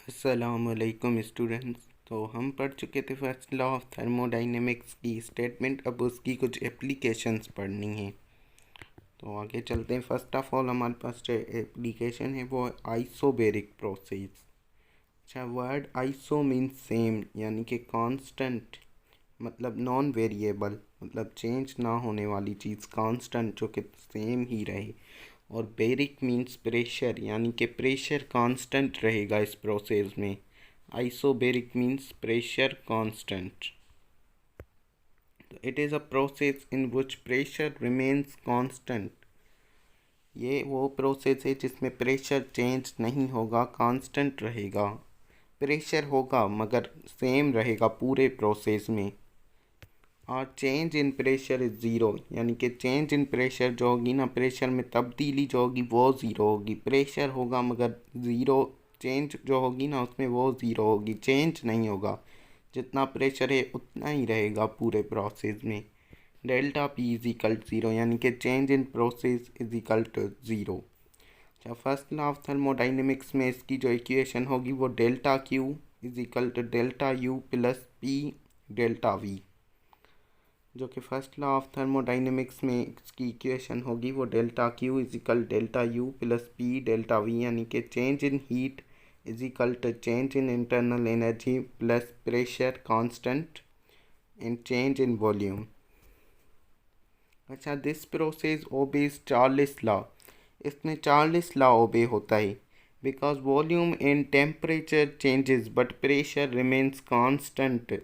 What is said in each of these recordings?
अस्सलामुअलैकुम स्टूडेंट्स। तो हम पढ़ चुके थे फर्स्ट लॉ ऑफ थर्मोडाइनेमिक्स की स्टेटमेंट। अब उसकी कुछ एप्लीकेशंस पढ़नी है। तो आगे चलते हैं। फर्स्ट ऑफ ऑल हमारे पास जो एप्लीकेशन है वो आइसोबेरिक प्रोसेस। अच्छा, वर्ड आइसो मीन्स सेम, यानी कि कांस्टेंट मतलब नॉन वेरिएबल, मतलब चेंज ना होने वाली चीज़, कांस्टेंट जो कि सेम ही रहे। और बेरिक मीन्स प्रेशर, यानी कि प्रेशर कांस्टेंट रहेगा इस प्रोसेस में। Isobaric means pressure constant. It is a process in which pressure remains constant. ये वो प्रोसेस है जिसमें प्रेशर चेंज नहीं होगा, कांस्टेंट रहेगा। प्रेशर होगा मगर सेम रहेगा पूरे प्रोसेस में। और change in pressure is zero, यानी कि चेंज इन प्रेशर जो होगी ना, प्रेशर में तब्दीली जो होगी वो ज़ीरो होगी। प्रेशर होगा मगर ज़ीरो, चेंज जो होगी ना उसमें वो ज़ीरो होगी, चेंज नहीं होगा। जितना प्रेशर है उतना ही रहेगा पूरे प्रोसेस में। Delta P is equal to zero, यानी कि change in process is equal to zero. अच्छा, फर्स्ट लॉ ऑफ थर्मोडाइनमिक्स में इसकी जो इक्वेशन होगी वो delta Q is equal to delta U plus P delta V. जो कि फर्स्ट लॉ ऑफ थर्मोडाइनमिक्स में इसकी इक्वेशन होगी वो delta Q is equal delta U plus P delta V, यानी कि change in heat is equal to change in internal energy plus pressure constant and change in volume. अच्छा, this process obeys Charles law. इसमें Charles law obey होता है। Because volume and temperature changes but pressure remains constant.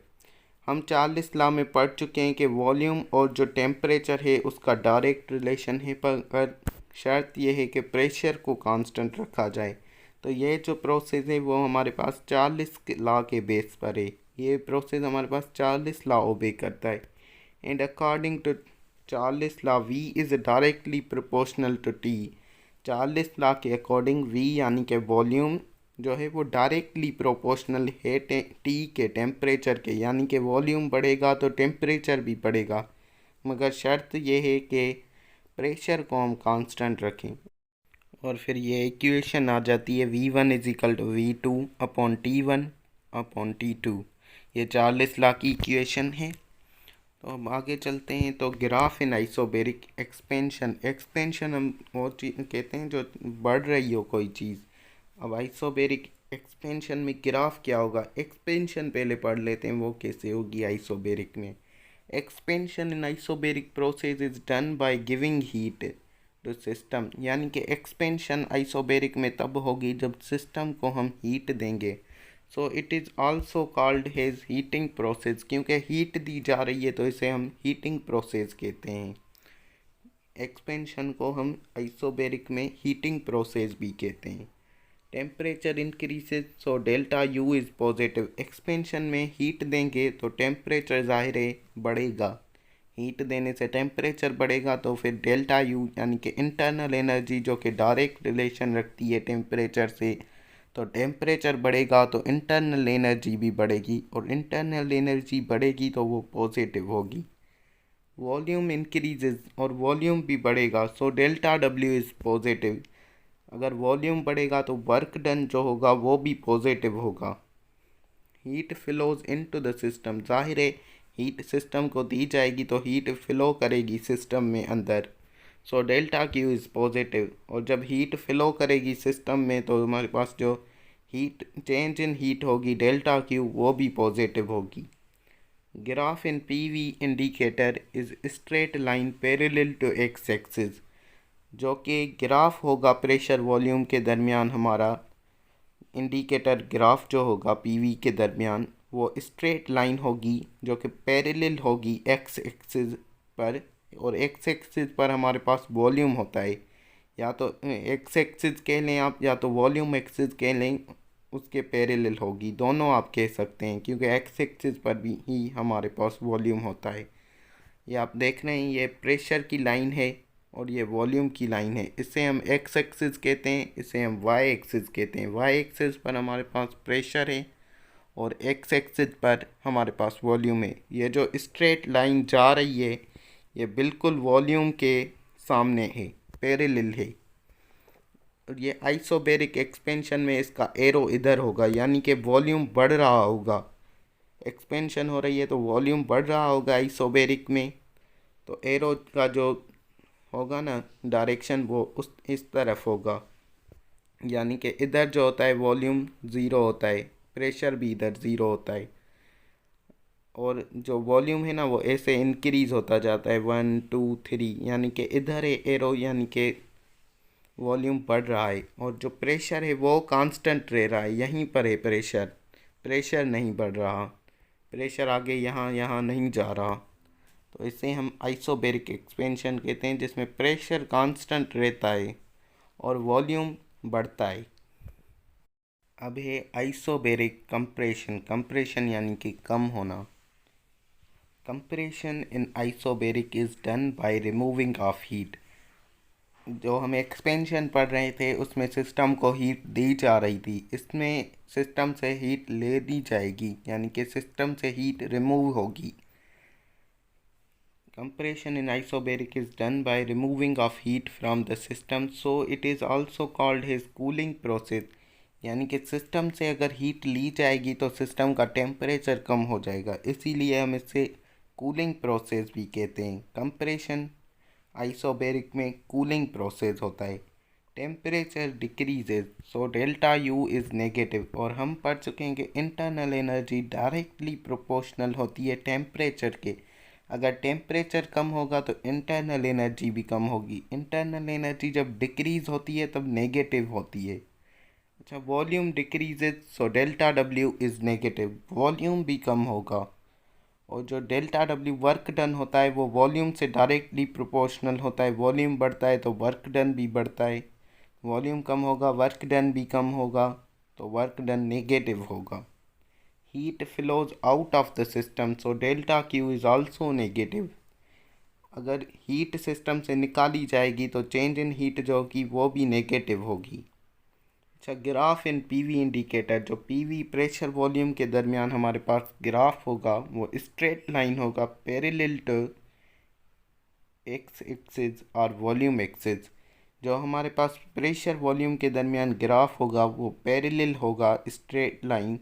हम Charles law में पढ़ चुके हैं कि वॉल्यूम और जो टेम्परेचर है उसका डायरेक्ट रिलेशन है, पर शर्त यह है कि प्रेशर को कांस्टेंट रखा जाए। तो ये जो प्रोसेस है वो हमारे पास चार्ल्स लॉ के बेस पर है। ये प्रोसेस हमारे पास चार्ल्स लॉ ओबे करता है। And according to Charles law V is directly proportional to T. Charles law के अकॉर्डिंग वी यानी कि वॉल्यूम जो है वो डायरेक्टली प्रोपोर्शनल है टी के टेम्परेचर के, यानी कि वॉल्यूम बढ़ेगा तो टेम्परेचर भी बढ़ेगा, मगर शर्त यह है कि प्रेशर को हम कांस्टेंट रखें। और फिर ये इक्वेशन आ जाती है V1 is equal to V2 upon T1 upon T2। ये चार्ल्स लॉ की इक्वेशन है। तो अब आगे चलते हैं। तो ग्राफ इन आइसोबेरिक एक्सपेंशन, एक्सपेंशन हम वो चीज़ कहते हैं जो बढ़ रही हो कोई चीज़। अब आइसोबेरिक एक्सपेंशन में ग्राफ क्या होगा, एक्सपेंशन पहले पढ़ लेते हैं वो कैसे होगी आइसोबेरिक में। Expansion in isobaric process is done by giving heat to system, यानी कि एक्सपेंशन आइसोबेरिक में तब होगी जब सिस्टम को हम हीट देंगे। So it is also called hedge heating process, क्योंकि हीट दी जा रही है तो इसे हम हीटिंग प्रोसेस कहते हैं। एक्सपेंशन को हम आइसोबेरिक में हीटिंग प्रोसेस भी कहते हैं। Temperature increases so delta U is positive. Expansion में हीट देंगे तो टेम्परेचर ज़ाहिर है बढ़ेगा। हीट देने से टेम्परेचर बढ़ेगा तो फिर डेल्टा यू यानी कि इंटरनल एनर्जी जो कि डायरेक्ट रिलेशन रखती है टेम्परेचर से, तो टेम्परेचर बढ़ेगा तो इंटरनल एनर्जी भी बढ़ेगी, और इंटरनल एनर्जी बढ़ेगी तो वो पॉजिटिव होगी। वॉल्यूम इंक्रीजेज और वॉल्यूम भी बढ़ेगा, so delta W is positive. अगर वॉल्यूम बढ़ेगा तो वर्क डन जो होगा वो भी पॉजिटिव होगा। Heat flows into the system, जाहिर है हीट सिस्टम को दी जाएगी तो हीट फ्लो करेगी सिस्टम में अंदर। So delta Q is positive, और जब हीट फ्लो करेगी सिस्टम में तो हमारे पास जो हीट चेंज इन हीट होगी डेल्टा क्यू वो भी पॉजिटिव होगी। Graph in PV indicator is straight line parallel to X axis, जो कि ग्राफ होगा प्रेशर वॉल्यूम के दरमियान, हमारा इंडिकेटर ग्राफ जो होगा पीवी के दरमियान वो स्ट्रेट लाइन होगी जो कि पैरेलल होगी एक्स एक्सिस पर। और एक्स एक्सिस पर हमारे पास वॉल्यूम होता है, या तो एक्स एक्सिस कह लें आप या तो वॉल्यूम एक्सिस कह लें, उसके पैरेलल होगी, दोनों आप कह सकते हैं क्योंकि एक्स एक्सिस पर भी ही हमारे पास वॉल्यूम होता है। ये आप देख रहे हैं ये प्रेशर की लाइन है और ये वॉल्यूम की लाइन है। इसे हम एक्स एक्सिस कहते हैं, इसे हम वाई एक्सिस कहते हैं। वाई एक्सिस पर हमारे पास प्रेशर है और एक्स एक्सिस पर हमारे पास वॉल्यूम है। ये जो स्ट्रेट लाइन जा रही है ये बिल्कुल वॉल्यूम के सामने है, पैरेलल है। और ये आइसोबेरिक एक्सपेंशन में इसका एरो इधर होगा, यानी कि वॉल्यूम बढ़ रहा होगा। एक्सपेंशन हो रही है तो वॉल्यूम बढ़ रहा होगा आइसोबेरिक में, तो एरो का जो होगा ना डायरेक्शन वो उस इस तरफ होगा, यानी कि इधर जो होता है वॉल्यूम ज़ीरो होता है, प्रेशर भी इधर ज़ीरो होता है, और जो वॉल्यूम है ना वो ऐसे इंक्रीज़ होता जाता है 1 2 3, यानी कि इधर है एरो, यानी कि वॉल्यूम बढ़ रहा है, और जो प्रेशर है वो कांस्टेंट रह रहा है, यहीं पर है प्रेशर, प्रेशर नहीं बढ़ रहा, प्रेशर आगे यहाँ यहाँ नहीं जा रहा। तो इसे हम आइसोबेरिक एक्सपेंशन कहते हैं, जिसमें प्रेशर कांस्टेंट रहता है और वॉल्यूम बढ़ता है। अब है आइसोबेरिक कंप्रेशन। कंप्रेशन यानी कि कम होना। Compression in isobaric is done by removing of heat. जो हम एक्सपेंशन पढ़ रहे थे उसमें सिस्टम को हीट दी जा रही थी, इसमें सिस्टम से हीट ले दी जाएगी, यानी कि सिस्टम से हीट रिमूव होगी। Compression in isobaric is done by removing of heat from the system, so it is also called as cooling process। यानी कि सिस्टम से अगर हीट ली जाएगी तो सिस्टम का टेम्परेचर कम हो जाएगा, इसीलिए हम इसे कूलिंग प्रोसेस भी कहते हैं। कंप्रेशन आइसोबेरिक में कूलिंग प्रोसेस होता है। Temperature decreases so delta U is negative, और हम पढ़ चुके हैं कि इंटरनल एनर्जी डायरेक्टली प्रोपोर्शनल होती है टेम्परेचर के। अगर टेम्परेचर कम होगा तो इंटरनल एनर्जी भी कम होगी। इंटरनल एनर्जी जब डिक्रीज़ होती है तब नेगेटिव होती है। अच्छा, volume decreases so delta W is negative, volume भी कम होगा, और जो डेल्टा डब्ल्यू वर्क डन होता है वो वॉल्यूम से डायरेक्टली प्रोपोर्शनल होता है। वॉल्यूम बढ़ता है तो वर्क डन भी बढ़ता है, वॉल्यूम कम होगा वर्क डन भी कम होगा, तो वर्क डन नेगेटिव होगा। Heat flows out of the system so delta Q is also negative. अगर हीट सिस्टम से निकाली जाएगी तो चेंज इन हीट जो होगी वो भी नेगेटिव होगी। अच्छा, ग्राफ इन पीवी इंडिकेटर। जो पीवी प्रेशर वॉल्यूम के दरमियान हमारे पास ग्राफ होगा वो स्ट्रेट लाइन होगा, पैरेलल टू एक्स एक्सिस और वॉल्यूम एक्सिस। जो हमारे पास प्रेशर वॉल्यूम के दरमियान ग्राफ होगा वो पैरेलल होगा, स्ट्रेट लाइन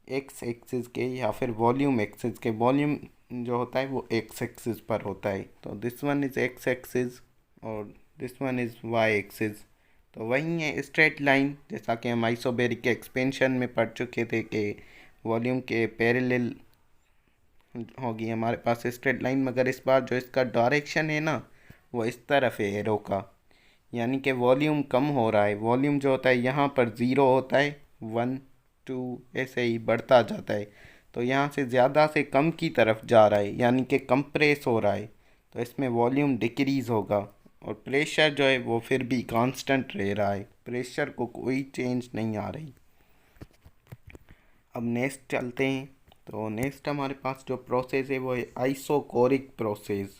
एक्स एक्सिस के या फिर वॉल्यूम एक्सिस के। वॉल्यूम जो होता है वो एक्स एक्सिस पर होता है, तो this one is X axis और this one is Y axis. तो वही है स्ट्रेट लाइन, जैसा कि हम आइसोबेरिक के एक्सपेंशन में पढ़ चुके थे कि वॉल्यूम के पैरेलल होगी हमारे पास स्ट्रेट लाइन, मगर इस बार जो इसका डायरेक्शन है ना वो इस तरफ है एरो का, यानी कि वॉल्यूम कम हो रहा है। वॉल्यूम जो होता है यहाँ पर ज़ीरो होता है, 1 2 ऐसे ही बढ़ता जाता है, तो यहाँ से ज़्यादा से कम की तरफ जा रहा है, यानी कि कंप्रेस हो रहा है, तो इसमें वॉल्यूम डिक्रीज़ होगा। और प्रेशर जो है वो फिर भी कांस्टेंट रह रहा है, प्रेशर को कोई चेंज नहीं आ रही। अब नेक्स्ट चलते हैं। तो नेक्स्ट हमारे पास जो प्रोसेस है वो है isochoric process.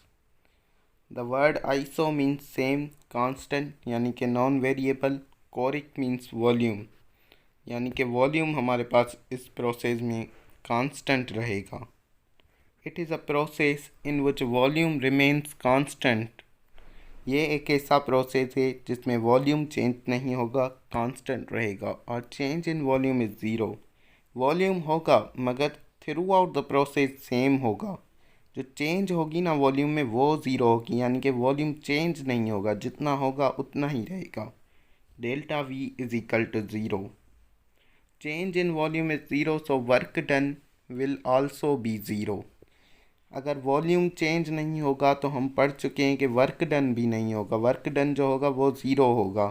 The word iso means same, constant यानी कि नॉन वेरिएबल, कोरिक मीन्स वॉल्यूम, यानी कि वॉल्यूम हमारे पास इस प्रोसेस में कांस्टेंट रहेगा। It is a process in which volume remains constant. ये एक ऐसा प्रोसेस है जिसमें वॉल्यूम चेंज नहीं होगा, कांस्टेंट रहेगा, और change in volume is zero. Volume होगा मगर through out the process same होगा। जो चेंज होगी ना वॉल्यूम में वो ज़ीरो होगी, यानी कि वॉल्यूम चेंज नहीं होगा, जितना होगा उतना ही रहेगा। Delta V is equal to zero. Change in volume is zero so work done will also be zero. अगर वॉल्यूम चेंज नहीं होगा तो हम पढ़ चुके हैं कि वर्क डन भी नहीं होगा, वर्क डन जो होगा वो ज़ीरो होगा।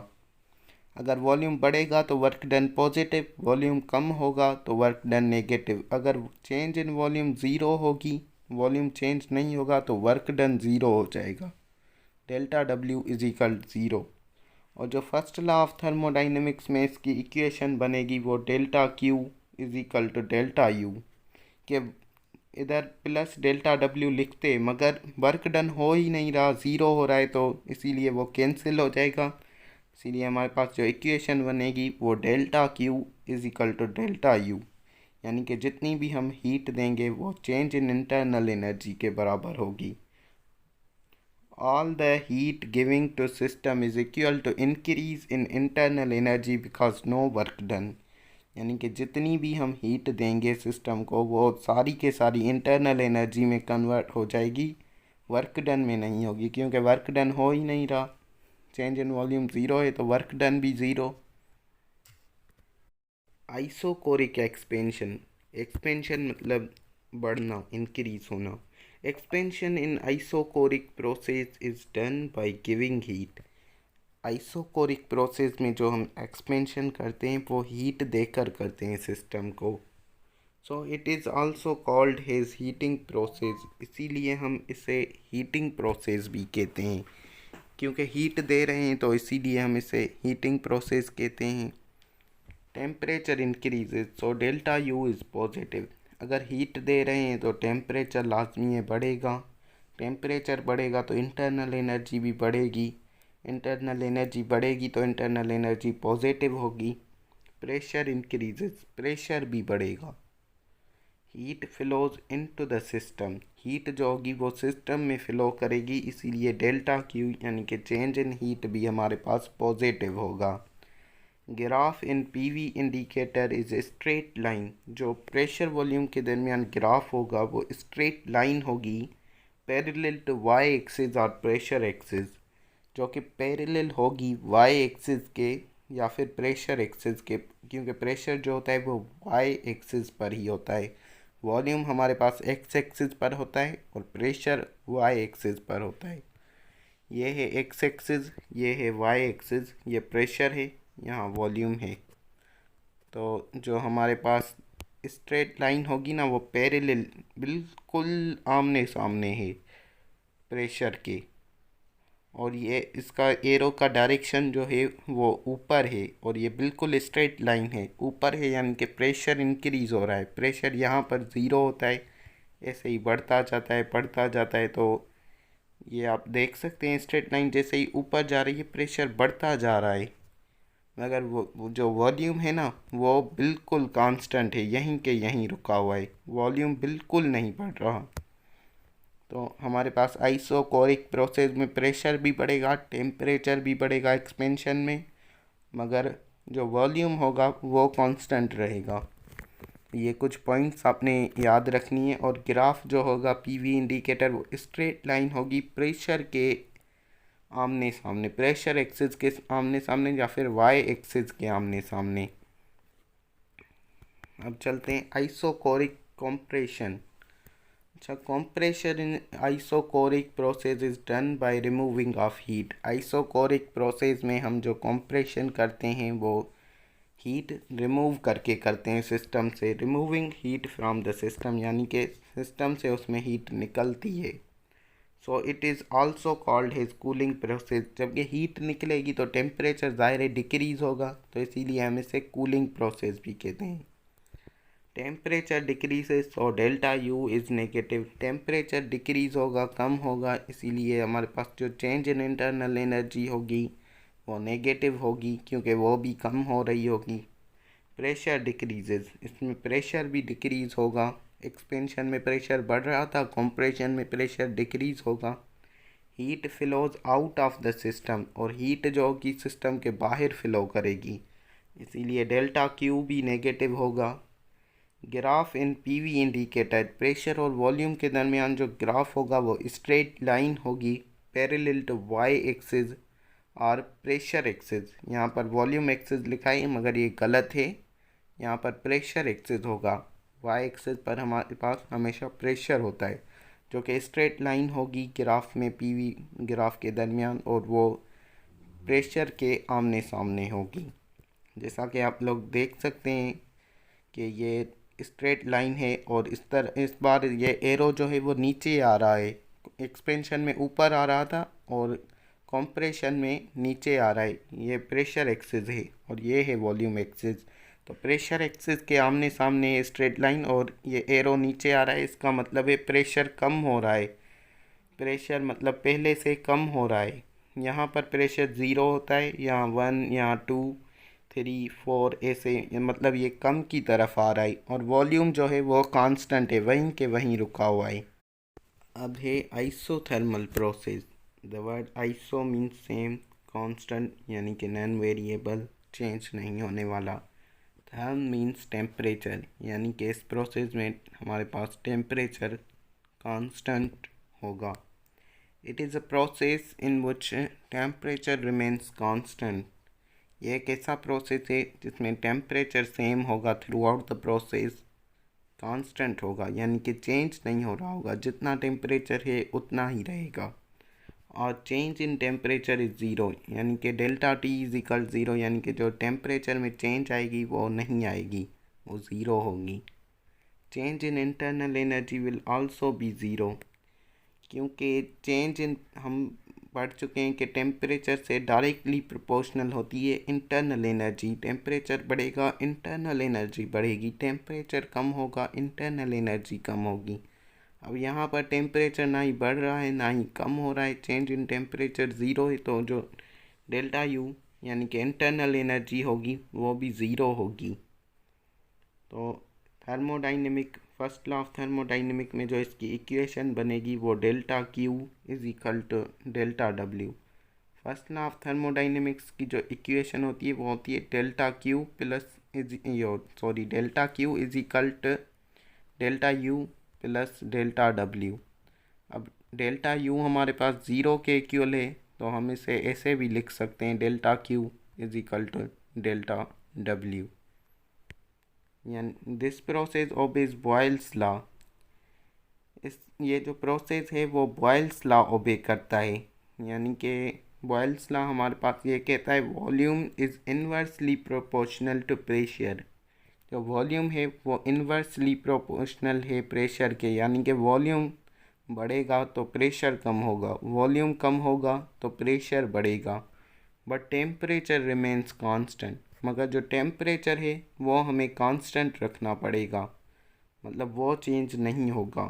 अगर वॉल्यूम बढ़ेगा तो वर्क डन पॉजिटिव, वॉल्यूम कम होगा तो वर्क डन नेगेटिव। अगर चेंज इन वॉल्यूम ज़ीरो होगी, वॉल्यूम चेंज नहीं होगा तो वर्क डन ज़ीरो हो जाएगा। Delta W is equal zero. और जो फर्स्ट लॉ ऑफ थर्मोडाइनमिक्स में इसकी इक्वेशन बनेगी वो delta Q is equal to delta U, के इधर प्लस डेल्टा डब्ल्यू लिखते मगर वर्क डन हो ही नहीं रहा, ज़ीरो हो रहा है, तो इसीलिए वो कैंसिल हो जाएगा। इसीलिए हमारे पास जो इक्वेशन बनेगी वो delta Q is equal to delta U, यानी कि जितनी भी हम हीट देंगे वो चेंज इन इंटरनल एनर्जी के बराबर होगी। all the heat giving to system is equal to increase in internal energy because no work done। यानी कि जितनी भी हम हीट देंगे सिस्टम को वो सारी के सारी इंटरनल एनर्जी में कन्वर्ट हो जाएगी, वर्क डन में नहीं होगी, क्योंकि वर्क डन हो ही नहीं रहा। चेंज इन वॉल्यूम ज़ीरो है तो वर्क डन भी ज़ीरो। आइसोकोरिक एक्सपेंशन, एक्सपेंशन मतलब बढ़ना, इंक्रीज होना। Expansion in isochoric process is done by giving heat. Isochoric process में जो हम एक्सपेंशन करते हैं वो हीट देकर करते हैं सिस्टम को। So it is also called his heating process, इसीलिए हम इसे हीटिंग प्रोसेस भी कहते हैं, क्योंकि हीट दे रहे हैं तो इसीलिए हम इसे हीटिंग प्रोसेस कहते हैं। Temperature increases so delta U is positive. अगर हीट दे रहे हैं तो टेम्परेचर लाजमी है बढ़ेगा, टेम्परेचर बढ़ेगा तो इंटरनल एनर्जी भी बढ़ेगी, इंटरनल एनर्जी बढ़ेगी तो इंटरनल एनर्जी पॉजिटिव होगी। प्रेशर इंक्रीजेज, प्रेशर भी बढ़ेगा। Heat flows into the system, heat जो होगी वो सिस्टम में फ़्लो करेगी, इसीलिए डेल्टा क्यू यानी कि चेंज इन हीट भी हमारे पास पॉजिटिव होगा। Graph in PV indicator is straight line, जो प्रेशर वॉल्यूम के दरमियान ग्राफ होगा वो स्ट्रेट लाइन होगी पैरेलल टू वाई एक्सिस और प्रेशर एक्सिस, जो कि पैरेलल होगी वाई एक्सिस के या फिर प्रेशर एक्सिस के, क्योंकि प्रेशर जो होता है वो वाई एक्सिस पर ही होता है। वॉल्यूम हमारे पास एक्स एक्सिस पर होता है और प्रेशर वाई एक्सिस पर होता है। ये है एक्स एक्सिस, ये है वाई एक्सिस, ये प्रेशर है, यहाँ वॉल्यूम है। तो जो हमारे पास स्ट्रेट लाइन होगी ना वो पैरेलल बिल्कुल आमने सामने है प्रेशर के, और ये इसका एरो का डायरेक्शन जो है वो ऊपर है और ये बिल्कुल स्ट्रेट लाइन है, ऊपर है, यानी कि प्रेशर इंक्रीज़ हो रहा है। प्रेशर यहाँ पर ज़ीरो होता है, ऐसे ही बढ़ता जाता है बढ़ता जाता है। तो ये आप देख सकते हैं स्ट्रेट लाइन जैसे ही ऊपर जा रही है प्रेशर बढ़ता जा रहा है, मगर वो जो वॉल्यूम है ना वो बिल्कुल कांस्टेंट है, यहीं के यहीं रुका हुआ है, वॉल्यूम बिल्कुल नहीं बढ़ रहा। तो हमारे पास आइसोकोरिक प्रोसेस में प्रेशर भी बढ़ेगा, टेम्परेचर भी बढ़ेगा एक्सपेंशन में, मगर जो वॉल्यूम होगा वो कांस्टेंट रहेगा। ये कुछ पॉइंट्स आपने याद रखनी है। और ग्राफ जो होगा पीवी इंडिकेटर वो स्ट्रेट लाइन होगी प्रेशर के आमने सामने, प्रेशर एक्सिस के आमने सामने या फिर वाई एक्सिस के आमने सामने। अब चलते हैं आइसोकोरिक कॉम्प्रेशन। अच्छा, compression in isochoric process is done by removing of heat. Isochoric process में हम जो कॉम्प्रेशन करते हैं वो हीट रिमूव करके करते हैं सिस्टम से। Removing heat from the system यानी कि सिस्टम से उसमें हीट निकलती है। So it is also called his cooling process. जब ये हीट निकलेगी तो टेम्परेचर ज़ाहिर है डिक्रीज़ होगा, तो इसीलिए हम इसे कूलिंग प्रोसेस भी कहते हैं। Temperature decreases so delta U is negative. Temperature decrease होगा, कम होगा, इसीलिए हमारे पास जो चेंज इन इंटरनल एनर्जी होगी वो नेगेटिव होगी, क्योंकि वो भी कम हो रही होगी। प्रेशर डिक्रीजेज, इसमें प्रेशर भी डिक्रीज़ होगा। एक्सपेंशन में प्रेशर बढ़ रहा था, कंप्रेशन में प्रेशर डिक्रीज़ होगा। Heat flows out of the system, और हीट जो होगी सिस्टम के बाहर फ्लो करेगी, इसीलिए डेल्टा क्यू भी नेगेटिव होगा। Graph in PV indicator, pressure और वॉल्यूम के दरमियान जो ग्राफ होगा वो स्ट्रेट लाइन होगी पैरेलल टू वाई एक्सिस और प्रेशर एक्सिस। यहाँ पर वॉल्यूम एक्सिस लिखा है मगर ये गलत है, यहाँ पर प्रेशर एक्सिस होगा। वाई एक्सिस पर हमारे पास हमेशा प्रेशर होता है, जो कि स्ट्रेट लाइन होगी ग्राफ में पीवी ग्राफ के दरमियान, और वो प्रेशर के आमने सामने होगी। जैसा कि आप लोग देख सकते हैं कि ये स्ट्रेट लाइन है और इस बार ये एरो जो है वो नीचे आ रहा है। एक्सपेंशन में ऊपर आ रहा था और कंप्रेशन में नीचे आ रहा है। ये प्रेशर एक्सिस है और ये है वॉल्यूम एक्सिस। तो प्रेशर एक्सिस के आमने सामने ये स्ट्रेट लाइन और ये एरो नीचे आ रहा है, इसका मतलब है प्रेशर कम हो रहा है। प्रेशर मतलब पहले से कम हो रहा है। यहाँ पर प्रेशर ज़ीरो होता है, यहाँ 1, यहाँ 2, 3, 4 ऐसे, मतलब ये कम की तरफ आ रहा है। और वॉल्यूम जो है वो कांस्टेंट है, वहीं के वहीं रुका हुआ है। अब है isothermal process. The word iso means same, constant यानी कि नॉन वेरिएबल, चेंज नहीं होने वाला। थर्म मीन्स टेम्परेचर, यानी कि इस प्रोसेस में हमारे पास टेम्परेचर कांस्टेंट होगा। It is a process in which temperature remains constant. ये एक ऐसा प्रोसेस है जिसमें टेम्परेचर सेम होगा through out the process, constant होगा यानी कि चेंज नहीं हो रहा होगा, जितना टेम्परेचर है उतना ही रहेगा। और change in temperature is zero, यानी कि delta T is equal zero, यानी कि जो टेम्परेचर में चेंज आएगी वो नहीं आएगी, वो ज़ीरो होगी। Change in internal energy will also be zero, क्योंकि चेंज इन हम पढ़ चुके हैं कि टेम्परेचर से डायरेक्टली प्रोपोर्शनल होती है इंटरनल एनर्जी। टेम्परेचर बढ़ेगा, इंटरनल एनर्जी बढ़ेगी, टेम्परेचर कम होगा, इंटरनल एनर्जी कम होगी। अब यहाँ पर टेम्परेचर ना ही बढ़ रहा है ना ही कम हो रहा है, चेंज इन टेम्परेचर ज़ीरो है, तो जो डेल्टा यू यानी कि इंटरनल एनर्जी होगी वो भी ज़ीरो होगी। तो thermodynamic, first law of thermodynamic में जो इसकी इक्वेशन बनेगी वो delta Q is equal to delta W. First law of thermodynamics की जो इक्वेशन होती है वो होती है delta Q plus delta Q is equal to delta U plus delta W. अब डेल्टा यू हमारे पास ज़ीरो के इक्वल है, तो हम इसे ऐसे भी लिख सकते हैं delta Q is equal to delta W. यानी this process obeys Boyle's law. ये जो प्रोसेस है वो बॉयल्स लॉ ओबे करता है, यानी कि बॉयल्स लॉ हमारे पास ये कहता है volume is inversely proportional to pressure. जो वॉल्यूम है वो इन्वर्सली प्रोपोर्शनल है प्रेशर के, यानी कि वॉल्यूम बढ़ेगा तो प्रेशर कम होगा, वॉल्यूम कम होगा तो प्रेशर बढ़ेगा। बट टेम्परेचर रिमेन्स कांस्टेंट, मगर जो टेम्परेचर है वो हमें कांस्टेंट रखना पड़ेगा, मतलब वो चेंज नहीं होगा।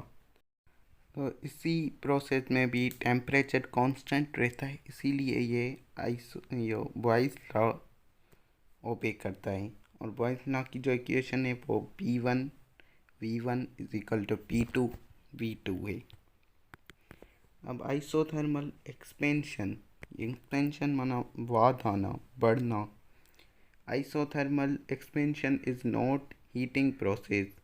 तो इसी प्रोसेस में भी टेम्परेचर कांस्टेंट रहता है, इसीलिए ये बॉयल्स लॉ ओबे करता है। और बॉयल्स लॉ की जो इक्वेशन है वो P1 V1 is equal to P2 V2 है। अब आइसोथर्मल एक्सपेंशन, एक्सपेंशन माना वाद आना, बढ़ना। Isothermal expansion is not heating process.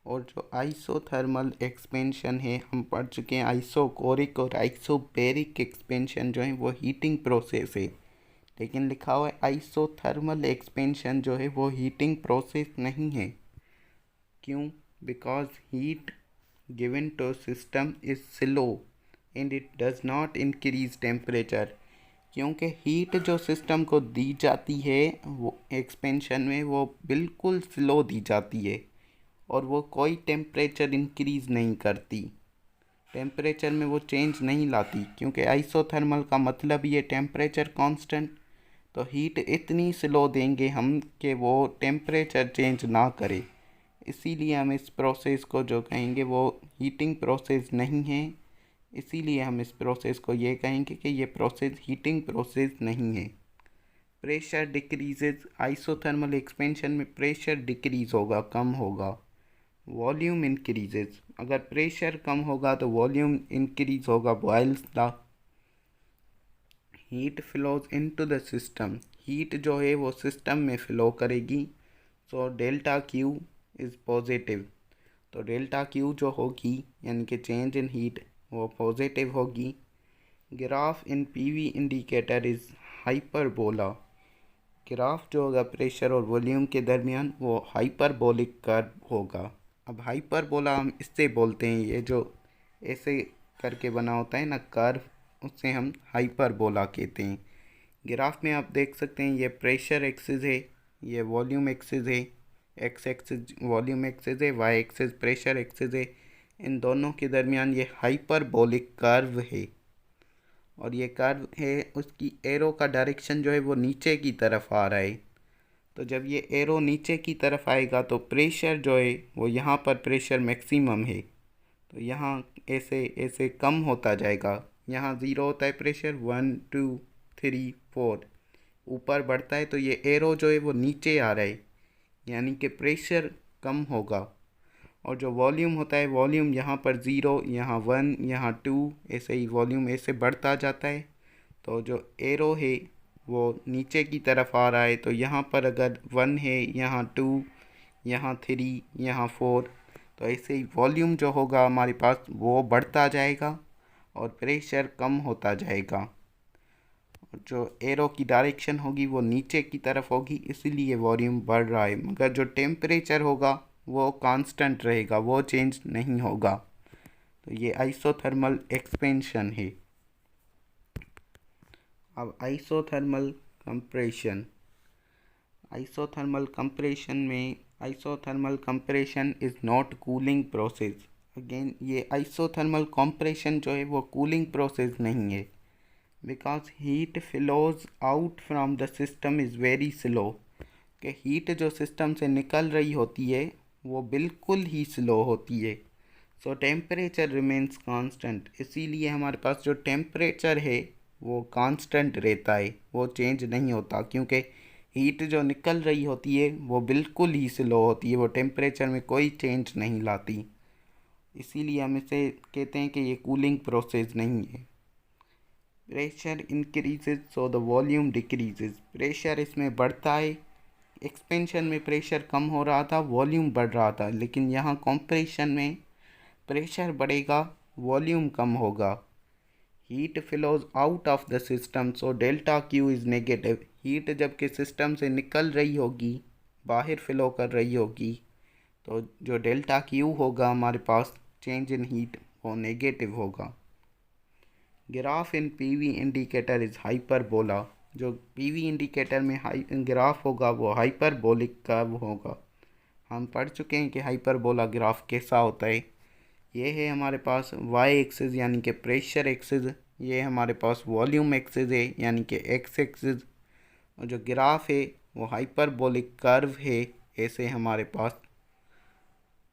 और जो आइसोथर्मल एक्सपेंशन है हम पढ़ चुके हैं, आइसोकोरिक और आइसोबैरिक एक्सपेंशन जो है वो हीटिंग प्रोसेस है, लेकिन लिखा हुआ है आइसोथर्मल एक्सपेंशन जो है वो हीटिंग प्रोसेस नहीं है। क्यों? Because heat given to system is slow and it does not increase temperature. क्योंकि हीट जो सिस्टम को दी जाती है वो एक्सपेंशन में वो बिल्कुल स्लो दी जाती है और वो कोई टेम्परेचर इंक्रीज़ नहीं करती, टेम्परेचर में वो चेंज नहीं लाती, क्योंकि आइसोथर्मल का मतलब ये टेम्परेचर कांस्टेंट। तो हीट इतनी स्लो देंगे हम कि वो टेम्परेचर चेंज ना करे, इसीलिए हम इस प्रोसेस को जो कहेंगे वो हीटिंग प्रोसेस नहीं है। इसीलिए हम इस प्रोसेस को ये कहेंगे कि ये प्रोसेस हीटिंग प्रोसेस नहीं है। प्रेशर डिक्रीजेज, आइसोथर्मल एक्सपेंशन में प्रेशर डिक्रीज होगा, कम होगा। वॉल्यूम इंक्रीजेज, अगर प्रेशर कम होगा तो वॉल्यूम इंक्रीज होगा, Boyle's law. Heat flows into the system, heat जो है वो सिस्टम में फ्लो करेगी, so delta Q is positive. तो डेल्टा क्यू जो होगी यानी कि चेंज इन हीट वो पॉजिटिव होगी। Graph in PV indicator is hyperbola. Graph जो होगा प्रेशर और वॉल्यूम के दरमियान वो हाइपरबोलिक कर्व होगा। अब हाइपरबोला हम इससे बोलते हैं, ये जो ऐसे करके बना होता है ना कर्व, उससे हम हाइपरबोला कहते हैं। ग्राफ में आप देख सकते हैं ये प्रेशर एक्सिस है, ये वॉल्यूम एक्सिस है, एक्स एक्सिस वॉल्यूम एक्सिस है, वाई एक्सिस प्रेशर एक्सिस है। इन दोनों के दरमियान ये हाइपरबोलिक कर्व है और ये कर्व है, उसकी एरो का डायरेक्शन जो है वो नीचे की तरफ आ रहा है। तो जब ये एरो नीचे की तरफ आएगा तो प्रेशर जो है वो यहाँ पर प्रेशर मैक्सिमम है, तो यहाँ ऐसे ऐसे कम होता जाएगा। यहाँ ज़ीरो होता है प्रेशर, 1 2 3 4 ऊपर बढ़ता है, तो ये एरो जो है वो नीचे आ रहा है, यानी कि प्रेशर कम होगा। और जो वॉल्यूम होता है, वॉल्यूम यहाँ पर 0, यहाँ 1, यहाँ 2, ऐसे ही वॉल्यूम ऐसे बढ़ता जाता है। तो जो एरो है वो नीचे की तरफ आ रहा है, तो यहाँ पर अगर 1 है, यहाँ 2, यहाँ 3, यहाँ 4, तो ऐसे ही वॉल्यूम जो होगा हमारे पास वो बढ़ता जाएगा और प्रेशर कम होता जाएगा। जो एरो की डायरेक्शन होगी वो नीचे की तरफ होगी, इसीलिए वॉल्यूम बढ़ रहा है, मगर जो टेम्परेचर होगा वो कांस्टेंट रहेगा, वो चेंज नहीं होगा। तो ये आइसोथर्मल एक्सपेंशन है। अब isothermal compression. Isothermal compression is not cooling process. Again ये आइसोथर्मल कंप्रेशन जो है वो कूलिंग प्रोसेस नहीं है, because heat flows out from the system is very slow. कि हीट जो सिस्टम से निकल रही होती है वो बिल्कुल ही स्लो होती है। सो टेम्परेचर रिमेन्स कांस्टेंट, इसीलिए हमारे पास जो टेम्परेचर है वो कांस्टेंट रहता है, वो चेंज नहीं होता, क्योंकि हीट जो निकल रही होती है वो बिल्कुल ही स्लो होती है, वो टेम्परेचर में कोई चेंज नहीं लाती। इसीलिए हम इसे कहते हैं कि ये कूलिंग प्रोसेस नहीं है। Pressure increases so the volume decreases. Pressure इसमें बढ़ता है, एक्सपेंशन में प्रेशर कम हो रहा था, वॉल्यूम बढ़ रहा था, लेकिन यहाँ कंप्रेशन में प्रेशर बढ़ेगा, वॉल्यूम कम होगा। Heat flows out of the system so delta Q is negative. Heat जबकि सिस्टम से निकल रही होगी, बाहर फ्लो कर रही होगी, तो जो डेल्टा क्यू होगा हमारे पास चेंज इन हीट वो नेगेटिव होगा। Graph in PV indicator is hyperbola. जो पीवी इंडिकेटर में ग्राफ होगा वो हाइपरबोलिक कर्व होगा। हम पढ़ चुके हैं कि हाइपरबोला ग्राफ कैसा होता है। ये है हमारे पास वाई एक्सिस यानी कि प्रेशर एक्सिस, ये हमारे पास वॉल्यूम एक्सिस है यानी कि एक्स एक्सिस, और जो ग्राफ है वो हाइपरबोलिक कर्व है ऐसे हमारे पास।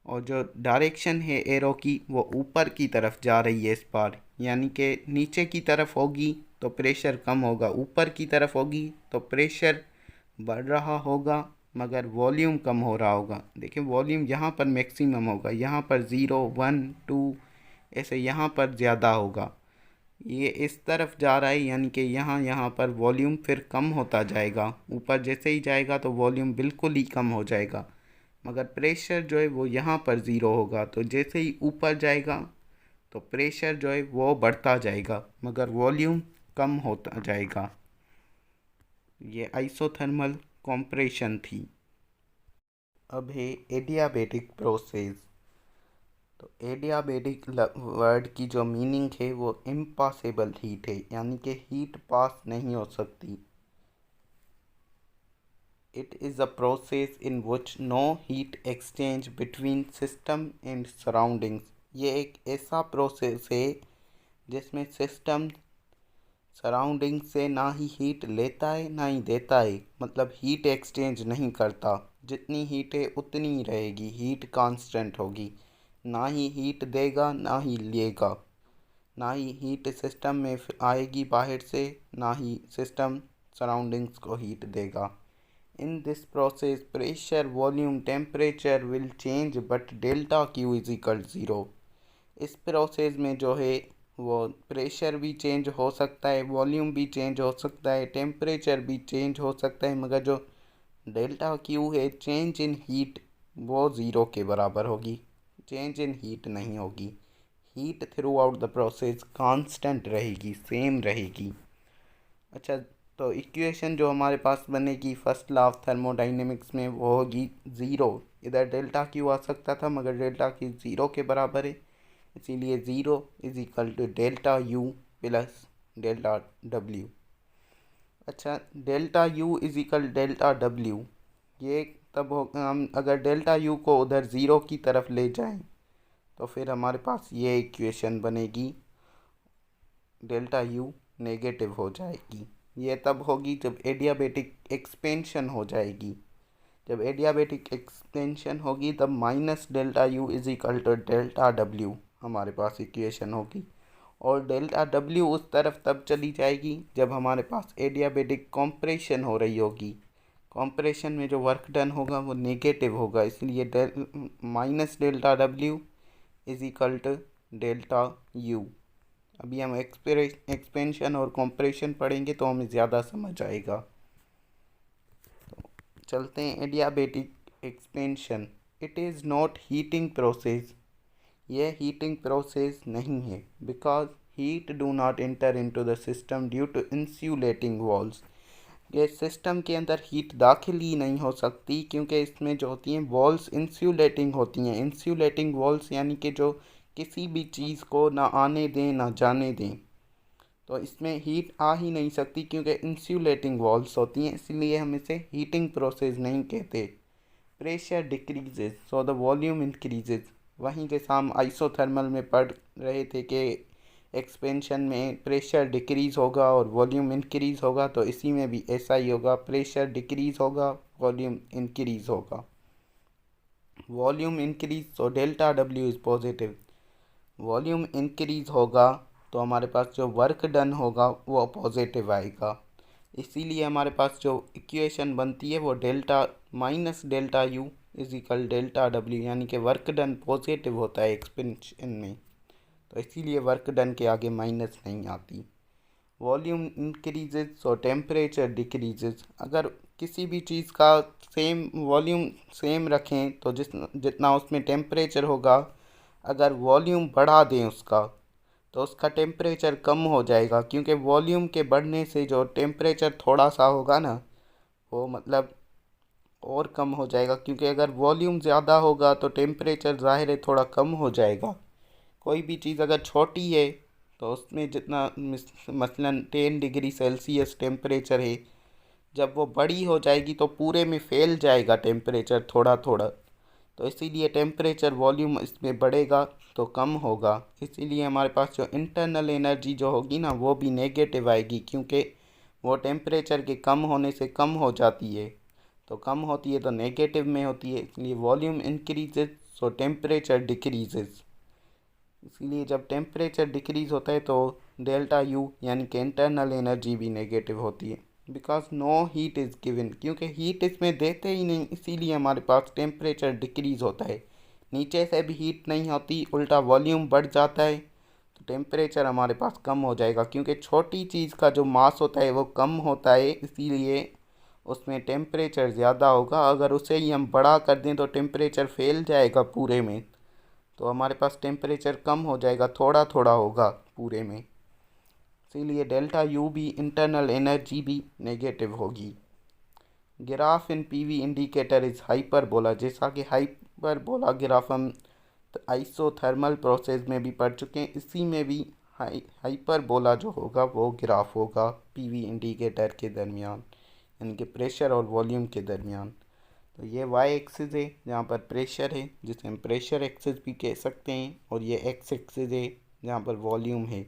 और जो डायरेक्शन है एरो की वो ऊपर की तरफ जा रही है इस बार, यानी कि नीचे की तरफ होगी तो प्रेशर कम होगा, ऊपर की तरफ होगी तो प्रेशर बढ़ रहा होगा मगर वॉल्यूम कम हो रहा होगा। देखिए वॉल्यूम यहाँ पर मैक्सिमम होगा, यहाँ पर 0, 1, 2 ऐसे यहाँ पर ज़्यादा होगा। ये इस तरफ जा रहा है यानी कि यहाँ पर वॉल्यूम फिर कम होता जाएगा, ऊपर जैसे ही जाएगा तो वॉल्यूम बिल्कुल ही कम हो जाएगा, मगर प्रेशर जो है वो यहाँ पर 0 होगा। तो जैसे ही ऊपर जाएगा तो प्रेशर जो है वो बढ़ता जाएगा मगर वॉल्यूम कम होता जाएगा। ये आइसोथर्मल कंप्रेशन थी। अब है एडियाबेटिक प्रोसेस। तो एडियाबेटिक वर्ड की जो मीनिंग है वो इम्पॉसिबल हीट है, यानी कि हीट पास नहीं हो सकती। It is a process in which no heat exchange between system and surroundings। ये एक ऐसा प्रोसेस है जिसमें सिस्टम सराउंडिंग से ना ही हीट लेता है ना ही देता है, मतलब हीट एक्सचेंज नहीं करता। जितनी हीट है उतनी ही रहेगी, हीट कांस्टेंट होगी, ना ही हीट देगा ना ही लेगा, ना ही हीट सिस्टम में आएगी बाहर से, ना ही सिस्टम सराउंडिंग्स को हीट देगा। In this process, pressure, volume, temperature will change but delta Q is equal to 0। इस प्रोसेस में जो है वो प्रेशर भी चेंज हो सकता है, वॉल्यूम भी चेंज हो सकता है, टेम्परेचर भी चेंज हो सकता है, मगर जो डेल्टा क्यू है चेंज इन हीट वो 0 के बराबर होगी, चेंज इन हीट नहीं होगी। Heat through out the process constant रहेगी, सेम रहेगी। अच्छा, तो इक्वेशन जो हमारे पास बनेगी फर्स्ट लॉ ऑफ थर्मोडाइनेमिक्स में वो होगी 0। इधर डेल्टा क्यू आ सकता था मगर डेल्टा क्यू 0 के बराबर है, इसीलिए 0 is equal to delta U plus delta W. अच्छा, delta U is equal delta W, ये तब हो हम अगर डेल्टा यू को उधर 0 की तरफ ले जाएं तो फिर हमारे पास ये इक्वेशन बनेगी, डेल्टा यू नेगेटिव हो जाएगी। ये तब होगी जब एडियाबेटिक एक्सपेंशन हो जाएगी। जब एडियाबेटिक एक्सपेंशन होगी तब minus delta U is equal to delta W हमारे पास इक्वेशन होगी, और डेल्टा डब्ल्यू उस तरफ तब चली जाएगी जब हमारे पास एडियाबेटिक कंप्रेशन हो रही होगी। कंप्रेशन में जो वर्क डन होगा वो नेगेटिव होगा, इसलिए minus delta W is equal to delta U. अभी हम एक्सपेंशन और कंप्रेशन पढ़ेंगे तो हमें ज़्यादा समझ आएगा। तो चलते हैं adiabatic expansion. It is not heating process, यह हीटिंग प्रोसेस नहीं है, because heat do not enter into the system due to insulating walls. ये सिस्टम के अंदर हीट दाखिल ही नहीं हो सकती क्योंकि इसमें जो होती हैं वॉल्स इंसुलेटिंग होती हैं। इंसुलेटिंग वॉल्स यानी कि जो किसी भी चीज़ को ना आने दें ना जाने दें, तो इसमें हीट आ ही नहीं सकती क्योंकि इंसुलेटिंग वॉल्स होती हैं, इसलिए हम इसे हीटिंग प्रोसेस नहीं कहते। Pressure decreases so the volume increases. वहीं जैसा हम आइसोथर्मल में पढ़ रहे थे कि एक्सपेंशन में प्रेशर डिक्रीज़ होगा और वॉल्यूम इंक्रीज़ होगा, तो इसी में भी ऐसा ही होगा, प्रेशर डिक्रीज़ होगा, वॉल्यूम इंक्रीज़ होगा। Volume increase so delta W is positive. Volume increase होगा तो हमारे पास जो वर्क डन होगा वो पॉजिटिव आएगा, इसीलिए हमारे पास जो इक्वेशन बनती है वो delta minus delta U is equal delta W, यानी कि वर्क डन पॉजिटिव होता है एक्सपेंशन में, तो इसीलिए वर्क डन के आगे माइनस नहीं आती। वॉल्यूम इंक्रीजेज सो टेम्परेचर डिक्रीजेज। अगर किसी भी चीज़ का सेम वॉल्यूम सेम रखें तो जितना उसमें टेम्परेचर होगा, अगर वॉल्यूम बढ़ा दें उसका तो उसका टेम्परेचर कम हो जाएगा, क्योंकि वॉल्यूम के बढ़ने से जो टेम्परेचर थोड़ा सा होगा ना वो मतलब और कम हो जाएगा, क्योंकि अगर वॉल्यूम ज़्यादा होगा तो टेम्परेचर ज़ाहिर है थोड़ा कम हो जाएगा। कोई भी चीज़ अगर छोटी है तो उसमें जितना मसलन 10 डिग्री सेल्सियस टेम्परेचर है, जब वो बड़ी हो जाएगी तो पूरे में फैल जाएगा टेम्परेचर थोड़ा थोड़ा, तो इसीलिए टेम्परेचर वॉल्यूम इसमें बढ़ेगा तो कम होगा। इसीलिए हमारे पास जो इंटरनल एनर्जी जो होगी ना वो भी नेगेटिव आएगी, क्योंकि वो टेम्परेचर के कम होने से कम हो जाती है, तो कम होती है तो नेगेटिव में होती है, इसलिए वॉल्यूम इंक्रीजेज सो टेम्परेचर डिक्रीजेज। इसलिए जब टेम्परेचर डिक्रीज़ होता है तो डेल्टा यू यानी कि इंटरनल एनर्जी भी नेगेटिव होती है, because no heat is given, क्योंकि हीट इसमें देते ही नहीं, इसीलिए हमारे पास टेम्परेचर डिक्रीज़ होता है। नीचे से भी हीट नहीं होती, उल्टा वॉल्यूम बढ़ जाता है तो टेम्परेचर हमारे पास कम हो जाएगा, क्योंकि छोटी चीज़ का जो मास होता है वो कम होता है, इसीलिए उसमें टेम्परेचर ज़्यादा होगा। अगर उसे ही हम बड़ा कर दें तो टेम्परेचर फैल जाएगा पूरे में, तो हमारे पास टेम्परेचर कम हो जाएगा, थोड़ा थोड़ा होगा पूरे में, इसीलिए डेल्टा यू भी इंटरनल एनर्जी भी नेगेटिव होगी। Graph in PV indicator is hyperbola. जैसा कि हाइपरबोला ग्राफ हम आइसोथर्मल प्रोसेस में भी पढ़ चुके हैं, इसी में भी हाइपरबोला जो होगा वो ग्राफ होगा पीवी इंडिकेटर के दरमियान, यानी कि प्रेशर और वॉल्यूम के दरमियान। तो ये वाई एक्सिस है जहाँ पर प्रेशर है, जिसे हम प्रेशर एक्सिस भी कह सकते हैं, और ये एक्स एक्सिस है जहाँ पर वॉल्यूम है।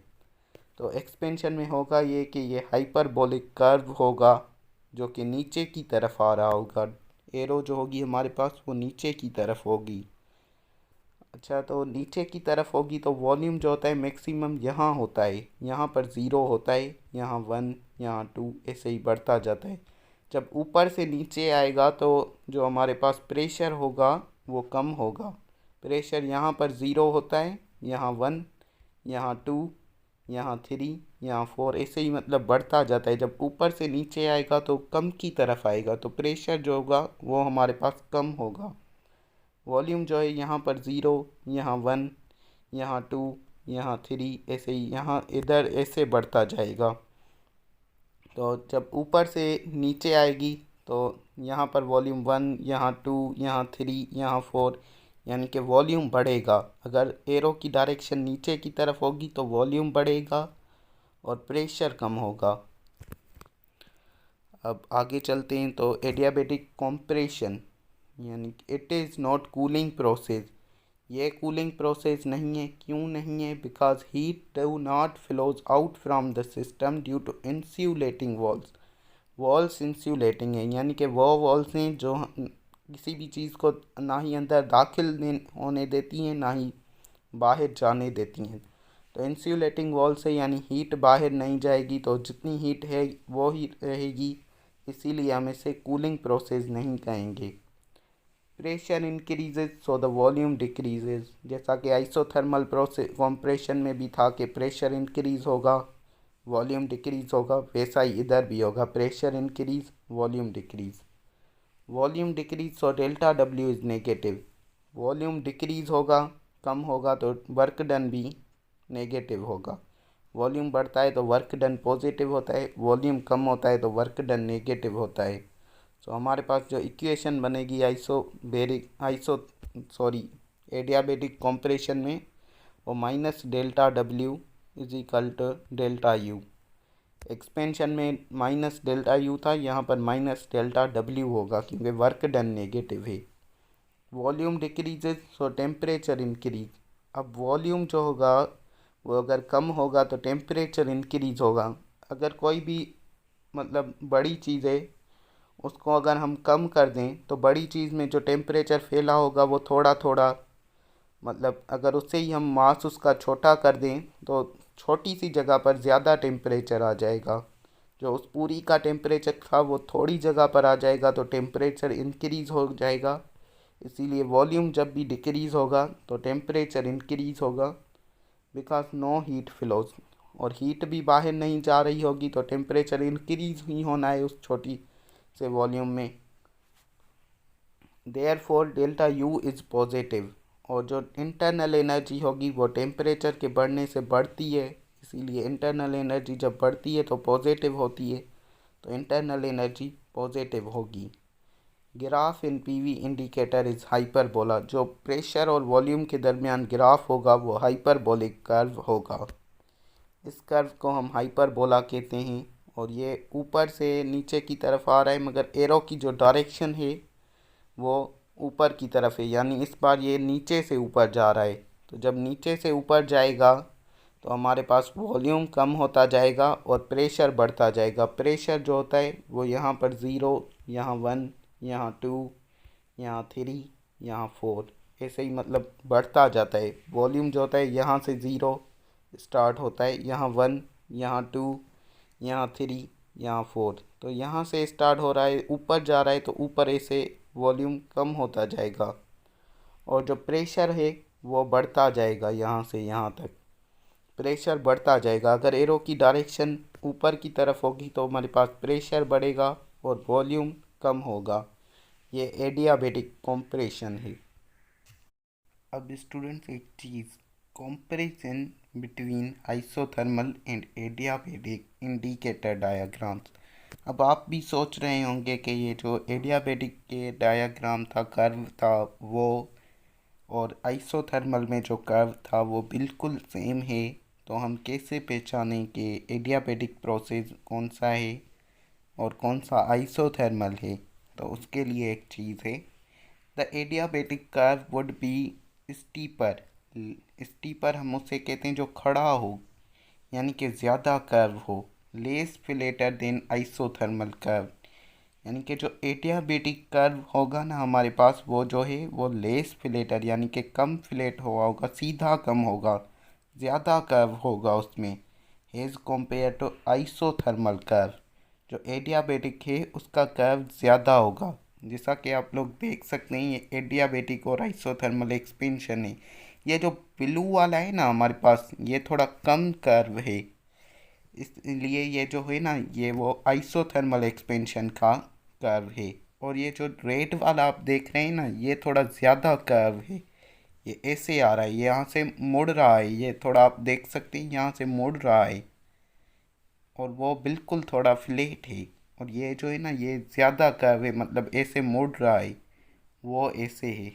तो एक्सपेंशन में होगा ये कि ये हाइपरबोलिक कर्व होगा जो कि नीचे की तरफ आ रहा होगा, एरो जो होगी हमारे पास वो नीचे की तरफ होगी। अच्छा, तो नीचे की तरफ होगी तो वॉल्यूम जो होता है मैक्सिमम यहाँ होता है, यहाँ पर ज़ीरो होता है, यहाँ 1, यहाँ 2, ऐसे ही बढ़ता जाता है। जब ऊपर से नीचे आएगा तो जो हमारे पास प्रेशर होगा वो कम होगा। प्रेशर यहाँ पर ज़ीरो होता है, यहाँ 1, यहाँ 2, यहाँ 3, यहाँ 4, ऐसे ही मतलब बढ़ता जाता है। जब ऊपर से नीचे आएगा तो कम की तरफ आएगा, तो प्रेशर जो होगा वो हमारे पास कम होगा। वॉल्यूम जो है यहाँ पर ज़ीरो, यहाँ 1, यहाँ 2, यहाँ 3, ऐसे ही यहाँ इधर ऐसे बढ़ता जाएगा। तो जब ऊपर से नीचे आएगी तो यहाँ पर वॉल्यूम 1, यहाँ 2, यहाँ 3, यहाँ 4, यानी कि वॉल्यूम बढ़ेगा। अगर एरो की डायरेक्शन नीचे की तरफ होगी तो वॉल्यूम बढ़ेगा और प्रेशर कम होगा। अब आगे चलते हैं तो एडियाबेटिक कॉम्प्रेशन, यानी it is not cooling process. ये कूलिंग प्रोसेस नहीं है। क्यों नहीं है? Because heat do not flows out from the system due to insulating walls. Walls insulating है, यानी कि वो वॉल्स हैं जो किसी भी चीज़ को ना ही अंदर दाखिल होने देती हैं ना ही बाहर जाने देती हैं। तो इंसुलेटिंग वॉल से यानी हीट बाहर नहीं जाएगी, तो जितनी हीट है वो ही रहेगी, इसीलिए हम इसे कूलिंग प्रोसेस नहीं कहेंगे। Pressure increases so the volume decreases, जैसा कि आइसोथर्मल प्रोसेस कॉम्प्रेशन में भी था कि प्रेशर इंक्रीज होगा वॉल्यूम डिक्रीज होगा, वैसा ही इधर भी होगा, pressure increase volume decrease. Volume decrease so delta W is negative. Volume decrease होगा, कम होगा तो वर्क डन भी नेगेटिव होगा। वॉल्यूम बढ़ता है तो वर्क डन पॉजिटिव होता है, वॉल्यूम कम होता है तो वर्क डन नेगेटिव होता है। तो हमारे पास जो इक्वेशन बनेगी एडियाबेटिक कॉम्प्रेशन में, वो minus delta W is equal to delta U. Expansion में माइनस डेल्टा यू था, यहाँ पर माइनस डेल्टा डब्ल्यू होगा क्योंकि वर्क डन नेगेटिव है। Volume decreases so temperature increase. अब वॉल्यूम जो होगा वो अगर कम होगा तो टेम्परेचर इंक्रीज होगा। अगर कोई भी मतलब बड़ी चीज़ है, उसको अगर हम कम कर दें तो बड़ी चीज़ में जो टेम्परेचर फैला होगा वो थोड़ा थोड़ा, मतलब अगर उससे ही हम मास उसका छोटा कर दें तो छोटी सी जगह पर ज़्यादा टेम्परेचर आ जाएगा। जो उस पूरी का टेम्परेचर था वो थोड़ी जगह पर आ जाएगा तो टेम्परेचर इंक्रीज़ हो जाएगा। इसीलिए वॉल्यूम जब भी डिक्रीज़ होगा तो टेम्परेचर इंक्रीज़ होगा, बिकॉज नो हीट फ्लोज, और हीट भी बाहर नहीं जा रही होगी तो टेम्परेचर इंक्रीज़ ही होना है उस छोटी से वॉल्यूम में। Therefore delta U is positive, और जो इंटरनल एनर्जी होगी वो टेम्परेचर के बढ़ने से बढ़ती है, इसीलिए इंटरनल एनर्जी जब बढ़ती है तो पॉजिटिव होती है, तो इंटरनल एनर्जी पॉजिटिव होगी। Graph in PV indicator is hyperbola. जो प्रेशर और वॉल्यूम के दरमियान ग्राफ होगा वो हाइपरबोलिक कर्व होगा। इस कर्व को हम हाइपरबोला कहते हैं, और ये ऊपर से नीचे की तरफ आ रहा है, मगर एरो की जो डायरेक्शन है वो ऊपर की तरफ है, यानी इस बार ये नीचे से ऊपर जा रहा है। तो जब नीचे से ऊपर जाएगा तो हमारे पास वॉल्यूम कम होता जाएगा और प्रेशर बढ़ता जाएगा। प्रेशर जो होता है वो यहाँ पर 0, यहाँ 1, यहाँ 2, यहाँ 3, यहाँ 4, ऐसे ही मतलब बढ़ता जाता है। वॉल्यूम जो होता है यहाँ से 0 स्टार्ट होता है, यहाँ 1, यहाँ 2, यहाँ 3, यहाँ 4, तो यहाँ से स्टार्ट हो रहा है, ऊपर जा रहा है तो ऊपर ऐसे वॉल्यूम कम होता जाएगा, और जो प्रेशर है वो बढ़ता जाएगा, यहाँ से यहाँ तक प्रेशर बढ़ता जाएगा। अगर एरो की डायरेक्शन ऊपर की तरफ होगी तो हमारे पास प्रेशर बढ़ेगा और वॉल्यूम कम होगा। ये एडियाबेटिक कॉम्प्रेशन है। अब स्टूडेंट्स एक चीज़, comparison between isothermal and adiabatic indicator diagrams. अब आप भी सोच रहे होंगे कि ये जो एडियाबेटिक के डायग्राम था, कर्व था, वो और आइसोथर्मल में जो कर्व था वो बिल्कुल सेम है, तो हम कैसे पहचानें कि एडियाबेटिक प्रोसेस कौन सा है और कौन सा आइसोथर्मल है। तो उसके लिए एक चीज़ है, the adiabatic curve would be steeper. Steeper हम उसे कहते हैं जो खड़ा हो, यानी कि ज़्यादा कर्व हो। Less flatter than isothermal curve, यानी कि जो एडियाबेटिक कर्व होगा ना हमारे पास, वो जो है वो लेस फ्लैटर यानी कि कम फ्लैट हुआ होगा, सीधा कम होगा, ज़्यादा कर्व होगा उसमें, as compare to isothermal curve. जो एडियाबेटिक है उसका कर्व ज़्यादा होगा, जैसा कि आप लोग देख सकते हैं ये एडियाबेटिक और आइसोथर्मल एक्सपेंशन है। ये जो ब्लू वाला है ना हमारे पास, ये थोड़ा कम कर्व है, इसलिए ये जो है ना ये वो आइसोथर्मल एक्सपेंशन का कर्व है। और ये जो रेड वाला आप देख रहे हैं ना, ये थोड़ा ज़्यादा कर्व है, ये ऐसे आ रहा है, ये यहाँ से मुड़ रहा है, ये थोड़ा आप देख सकते हैं यहाँ से मुड़ रहा है, और वो बिल्कुल थोड़ा फ्लैट है। और ये जो है ना ये ज़्यादा कर्व है, मतलब ऐसे मुड़ रहा है, वो ऐसे है।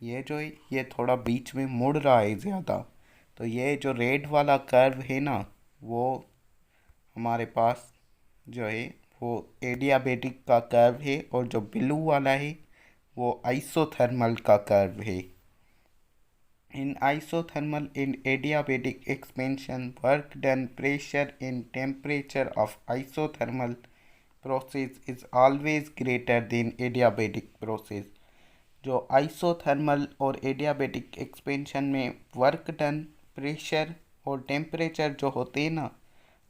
ये जो है ये थोड़ा बीच में मुड़ रहा है ज़्यादा। तो ये जो रेड वाला कर्व है ना, वो हमारे पास जो है वो एडियाबेटिक का कर्व है, और जो ब्लू वाला है वो आइसोथर्मल का कर्व है। In isothermal and adiabatic expansion, work done pressure and temperature of isothermal process is always greater than adiabatic process। जो आइसोथर्मल और एडियाबेटिक एक्सपेंशन में वर्क डन, प्रेशर और टेम्परेचर जो होते हैं ना,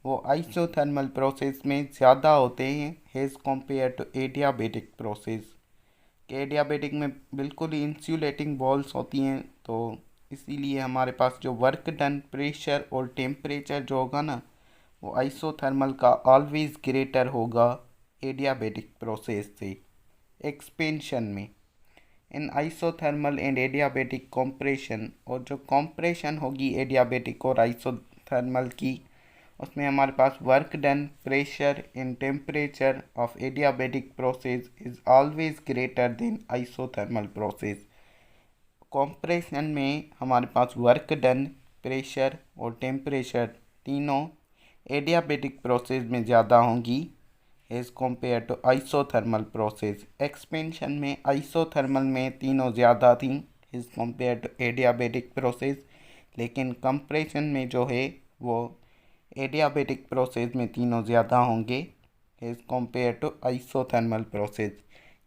वो आइसोथर्मल प्रोसेस में ज़्यादा होते हैं as compare to adiabatic process. Adiabatic में बिल्कुल ही इंसुलेटिंग बॉल्स होती हैं, तो इसीलिए हमारे पास जो वर्क डन, प्रेशर और टेम्परेचर जो होगा ना, वो आइसोथर्मल का ऑलवेज ग्रेटर होगा एडियाबेटिक प्रोसेस से। एक्सपेंशन में in isothermal and adiabatic compression, और जो कॉम्प्रेशन होगी एडियाबेटिक और आइसोथर्मल की, उसमें हमारे पास work done, pressure and temperature of adiabatic process is always greater than isothermal process. Compression में हमारे पास वर्क डन, प्रेशर और टेम्परेचर तीनों एडियाबेटिक प्रोसेस में ज़्यादा होंगी as compare to isothermal process. Expansion में आइसोथर्मल में तीनों ज़्यादा थी as compare to adiabatic process, लेकिन कंप्रेशन में जो है वो एडियाबेटिक प्रोसेस में तीनों ज़्यादा होंगे as compare to isothermal process.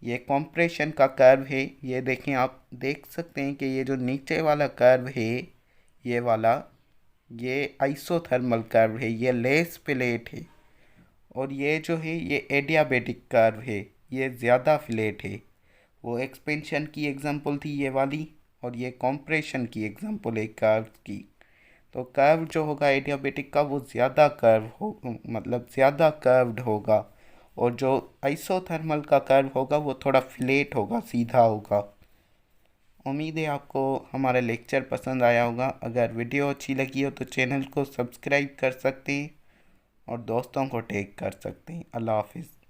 ये कंप्रेशन का कर्व है, ये देखें, आप देख सकते हैं कि ये जो नीचे वाला कर्व है, ये वाला, ये आइसोथर्मल कर्व है, ये लेस फ्लैट है, और ये जो है ये एडियाबेटिक कर्व है, ये ज़्यादा फ्लैट है। वो एक्सपेंशन की एग्जांपल थी ये वाली, और ये कंप्रेशन की एग्जांपल है कर्व की। तो कर्व जो होगा एडियाबेटिक का वो ज़्यादा कर्व हो, मतलब ज़्यादा कर्व्ड होगा, और जो आइसोथर्मल का कर्व होगा वो थोड़ा फ्लैट होगा, सीधा होगा। उम्मीद है आपको हमारा लेक्चर पसंद आया होगा। अगर वीडियो अच्छी लगी हो तो चैनल को सब्सक्राइब कर सकते हैं और दोस्तों को टैग कर सकते हैं। अल्लाह हाफिज़।